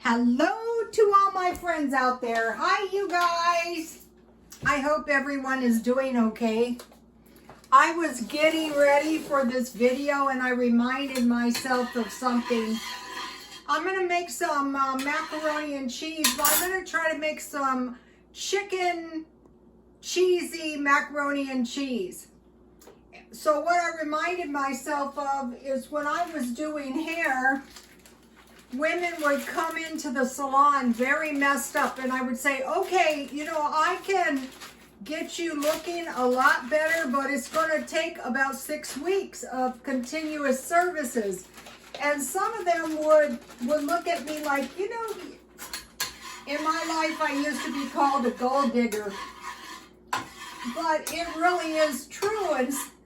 Hello to all my friends out there. Hi, you guys. I hope everyone is doing okay. I was getting ready for this video and I reminded myself of something. I'm going to make some macaroni and cheese, but I'm going to try to make some chicken cheesy macaroni and cheese. So what I reminded myself of is when I was doing hair, women would come into the salon very messed up, and I would say, okay, you know, I can get you looking a lot better, but it's going to take about 6 weeks of continuous services. And some of them would look at me like, you know, in my life I used to be called a gold digger, but it really is true.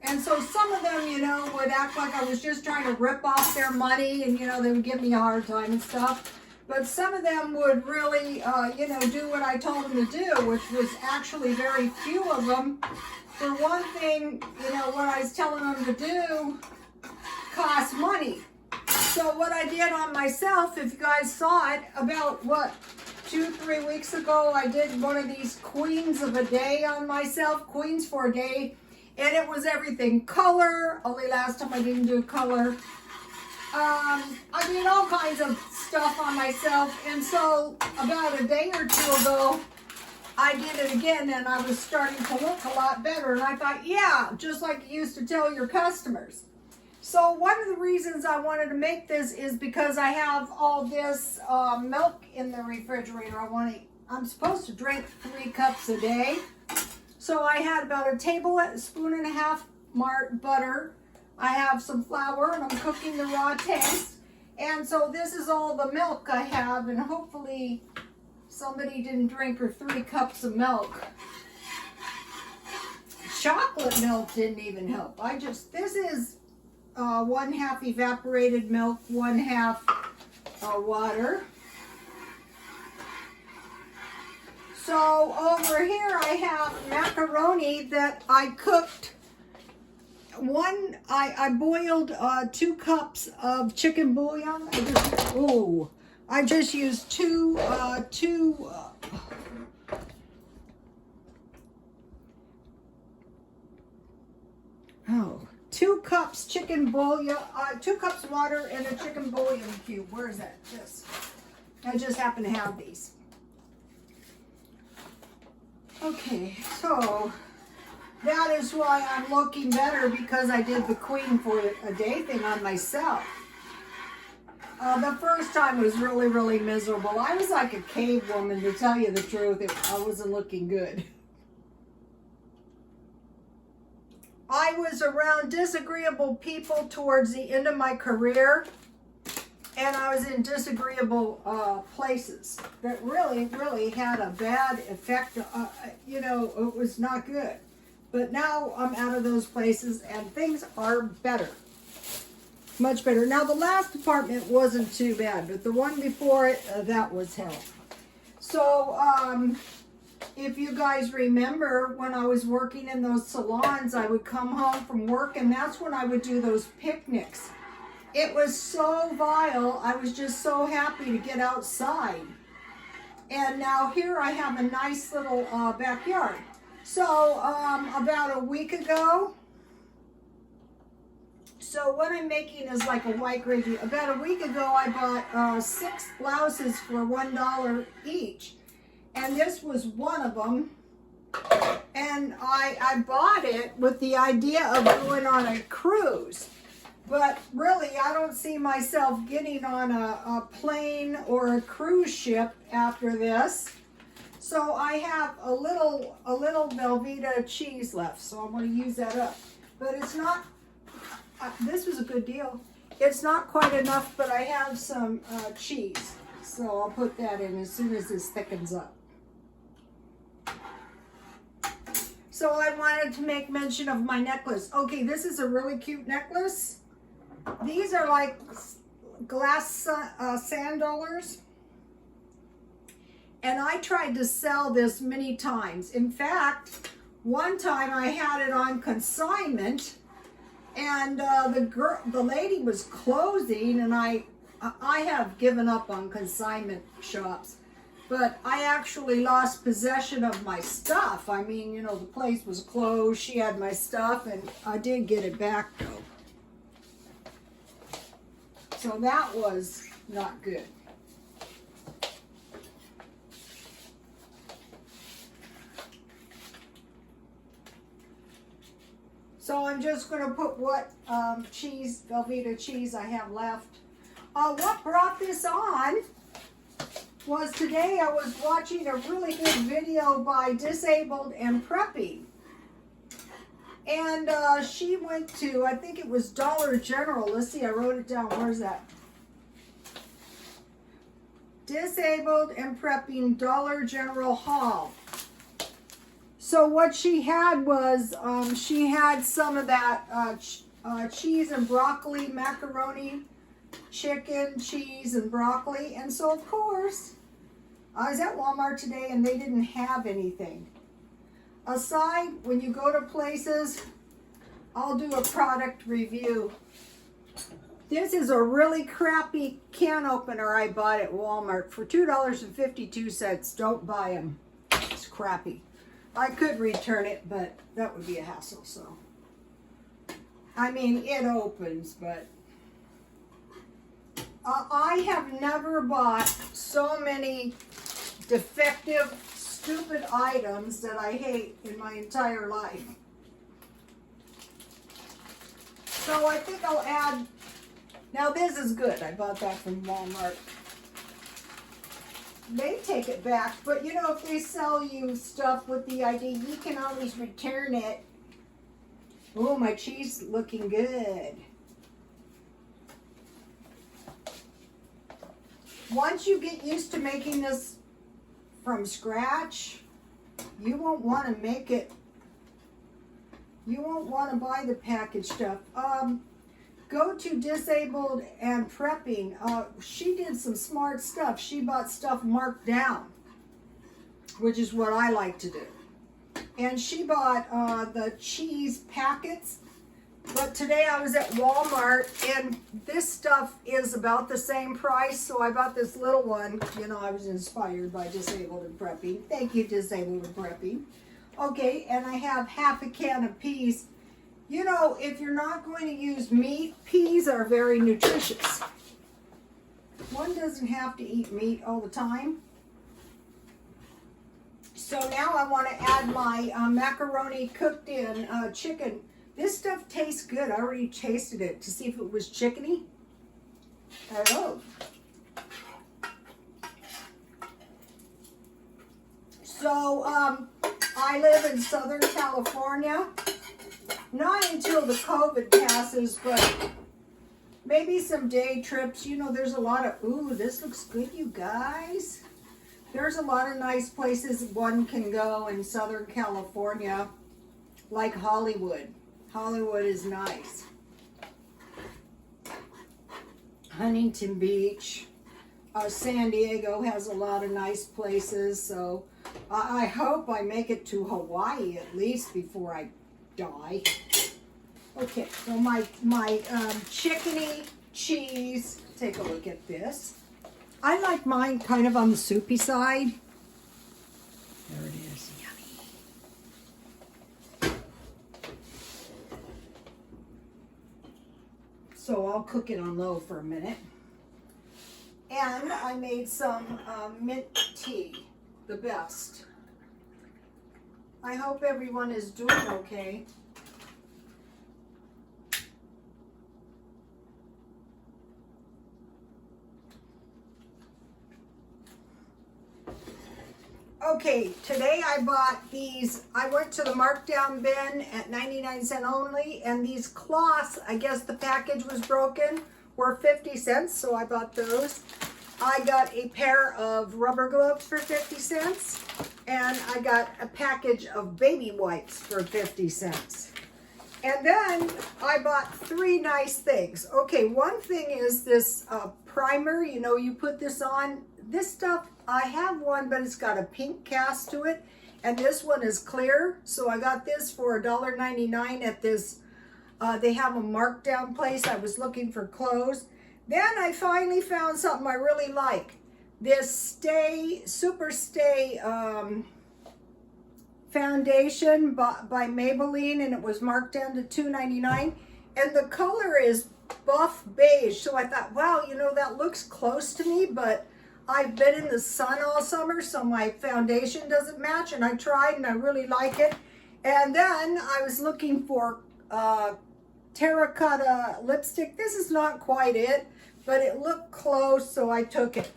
And so some of them, you know, would act like I was just trying to rip off their money, and, you know, they would give me a hard time and stuff. But some of them would really, you know, do what I told them to do, which was actually very few of them. For one thing, you know, what I was telling them to do cost money. So what I did on myself, if you guys saw it, about, 2-3 weeks ago, I did one of these queens of a day on myself, queens for a day. And it was everything color, only last time I didn't do color. I did all kinds of stuff on myself. And so about a day or two ago, I did it again and I was starting to look a lot better. And I thought, yeah, just like you used to tell your customers. So one of the reasons I wanted to make this is because I have all this milk in the refrigerator. I'm supposed to drink 3 cups a day. So I had about a tablespoon and a half butter. I have some flour and I'm cooking the raw taste. And so this is all the milk I have, and hopefully somebody didn't drink her 3 cups of milk. Chocolate milk didn't even help. This is 1/2 evaporated milk, 1/2 water. So over here I have macaroni that I cooked. I boiled 2 cups of chicken bouillon. I just used 2 cups chicken bouillon, 2 cups water and a chicken bouillon cube. Where is that? I just happen to have these. Okay, so that is why I'm looking better, because I did the queen for a day thing on myself. The first time was really, really miserable. I was like a cave woman, to tell you the truth. I wasn't looking good. I was around disagreeable people towards the end of my career, and I was in disagreeable places that really, really had a bad effect. You know, it was not good. But now I'm out of those places and things are better. Much better. Now the last department wasn't too bad, but the one before it, that was hell. So, if you guys remember, when I was working in those salons, I would come home from work, and that's when I would do those picnics. It was so vile. I was just so happy to get outside. And now here I have a nice little backyard. So about a week ago, so what I'm making is like a white gravy. About a week ago, I bought 6 blouses for $1 each. And this was one of them. And I bought it with the idea of going on a cruise. But really, I don't see myself getting on a plane or a cruise ship after this. So I have a little Velveeta cheese left, so I'm going to use that up. But it's not, this was a good deal. It's not quite enough, but I have some cheese. So I'll put that in as soon as this thickens up. So I wanted to make mention of my necklace. Okay, this is a really cute necklace. These are like glass sand dollars. And I tried to sell this many times. In fact, one time I had it on consignment, and the lady was closing, and I I have given up on consignment shops, but I actually lost possession of my stuff. I mean, you know, the place was closed. She had my stuff, and I did get it back, though. So that was not good. So I'm just going to put what cheese, Velveeta cheese I have left. What brought this on was today I was watching a really good video by Disabled and Preppy. And she went to, I think it was Dollar General. Let's see, I wrote it down. Where's that? Disabled and Prepping Dollar General haul. So what she had was, she had some of that cheese and broccoli, macaroni, chicken, cheese, and broccoli. And so, of course, I was at Walmart today and they didn't have anything. Aside, when you go to places, I'll do a product review. This is a really crappy can opener I bought at Walmart for $2.52. Don't buy them. It's crappy. I could return it, but that would be a hassle, so. I mean, it opens, but I have never bought so many defective, stupid items that I hate in my entire life. So I think I'll add, now this is good. I bought that from Walmart. They take it back, but you know, if they sell you stuff with the idea you can always return it. Oh, my cheese looking good. Once you get used to making this from scratch, you won't want to make it, you won't want to buy the packaged stuff. Go to Disabled and Prepping. She did some smart stuff. She bought stuff marked down, which is what I like to do. And she bought the cheese packets. But today I was at Walmart and this stuff is about the same price. So I bought this little one. You know, I was inspired by Disabled and Prepping. Thank you, Disabled and Prepping. Okay, and I have half a can of peas. You know, if you're not going to use meat, peas are very nutritious. One doesn't have to eat meat all the time. So now I want to add my macaroni cooked in chicken. This stuff tastes good. I already tasted it to see if it was chickeny. Oh. So I live in Southern California. Not until the COVID passes, but maybe some day trips. You know, there's a lot of, ooh, this looks good, you guys. There's a lot of nice places one can go in Southern California, like Hollywood. Hollywood is nice. Huntington Beach. San Diego has a lot of nice places, so I hope I make it to Hawaii at least before I die. Okay, so my chickeny cheese, take a look at this. I like mine kind of on the soupy side. There it is, yummy. So I'll cook it on low for a minute. And I made some mint tea, the best. I hope everyone is doing okay. Okay, today I bought these. I went to the markdown bin at 99 cents only, and these cloths, I guess the package was broken, were 50 cents, so I bought those. I got a pair of rubber gloves for 50 cents, and I got a package of baby wipes for 50 cents. And then I bought 3 nice things. Okay, one thing is this primer. You know, you put this on. This stuff, I have one, but it's got a pink cast to it, and this one is clear. So I got this for $1.99 at this, they have a markdown place. I was looking for clothes. Then I finally found something I really like. This Super Stay foundation by Maybelline, and it was marked down to $2.99. And the color is buff beige. So I thought, wow, you know, that looks close to me, but I've been in the sun all summer, so my foundation doesn't match. And I tried and I really like it. And then I was looking for terracotta lipstick. This is not quite it, but it looked close, so I took it.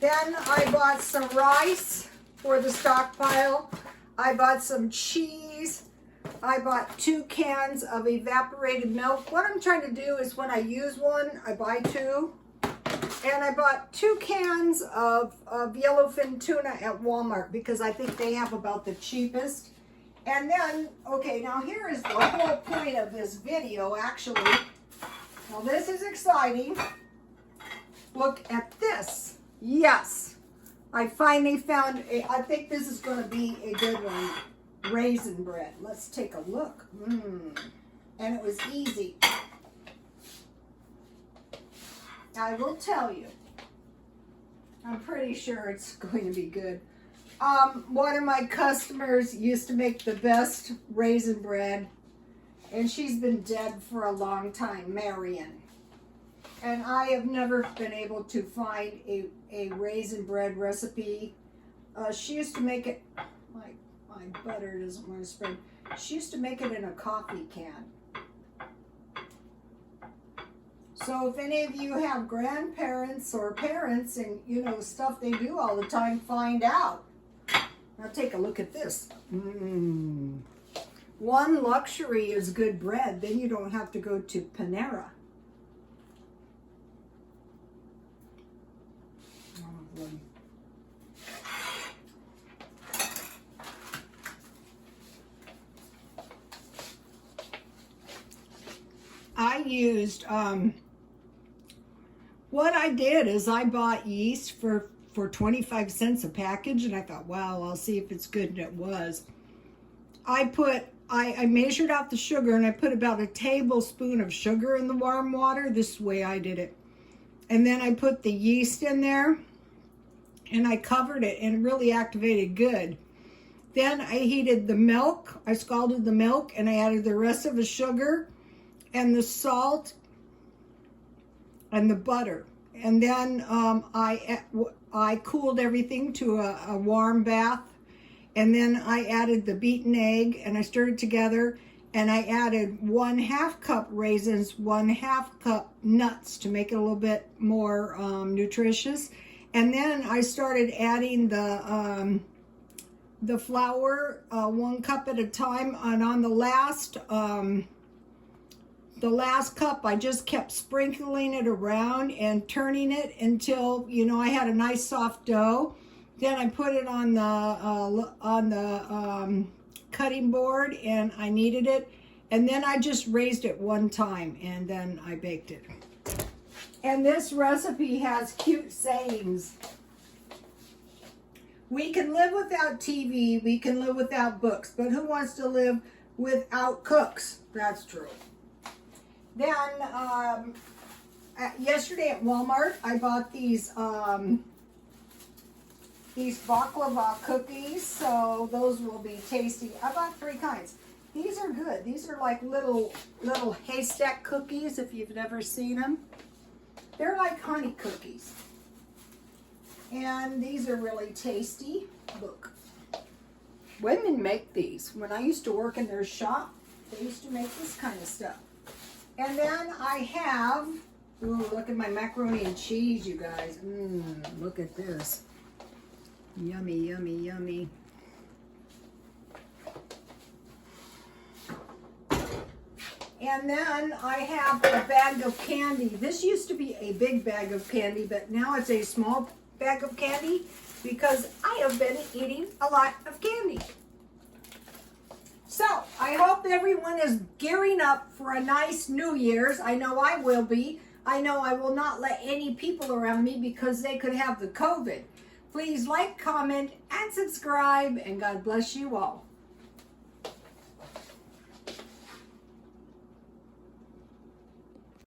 Then I bought some rice for the stockpile. I bought some cheese. I bought 2 cans of evaporated milk. What I'm trying to do is when I use one, I buy 2. And I bought 2 cans of yellowfin tuna at Walmart because I think they have about the cheapest. And then, okay, now here is the whole point of this video, actually. Now this is exciting. Look at this. Yes, I finally found, I think this is going to be a good one. Raisin bread. Let's take a look. And it was easy. I will tell you. I'm pretty sure it's going to be good. One of my customers used to make the best raisin bread, and she's been dead for a long time, Marion. And I have never been able to find a raisin bread recipe. She used to make it, my butter doesn't want to spread. She used to make it in a coffee can. So if any of you have grandparents or parents and, you know, stuff they do all the time, find out. Now take a look at this. One luxury is good bread. Then you don't have to go to Panera. I used, what I did is I bought yeast for 25 cents a package, and I thought, wow, I'll see if it's good, and it was. I measured out the sugar, and I put about a tablespoon of sugar in the warm water. This is the way I did it. And then I put the yeast in there, and I covered it, and it really activated good. Then I heated the milk. I scalded the milk, and I added the rest of the sugar and the salt and the butter. And then I cooled everything to a warm bath. And then I added the beaten egg, and I stirred it together. And I added 1/2 cup raisins, 1/2 cup nuts to make it a little bit more nutritious. And then I started adding the flour 1 cup at a time. And on the last cup, I just kept sprinkling it around and turning it until, you know, I had a nice soft dough. Then I put it on the cutting board, and I kneaded it. And then I just raised it 1 time, and then I baked it. And this recipe has cute sayings. We can live without TV, we can live without books, but who wants to live without cooks? That's true. Then, yesterday at Walmart, I bought these baklava cookies, so those will be tasty. I bought 3 kinds. These are good. These are like little haystack cookies, if you've never seen them. They're like honey cookies. And these are really tasty. Look. Women make these. When I used to work in their shop, they used to make this kind of stuff. And then I have, ooh, look at my macaroni and cheese, you guys. Look at this. Yummy, yummy, yummy. And then I have a bag of candy. This used to be a big bag of candy, but now it's a small bag of candy because I have been eating a lot of candy. So, I hope everyone is gearing up for a nice New Year's. I know I will be. I know I will not let any people around me because they could have the COVID. Please like, comment, and subscribe, and God bless you all.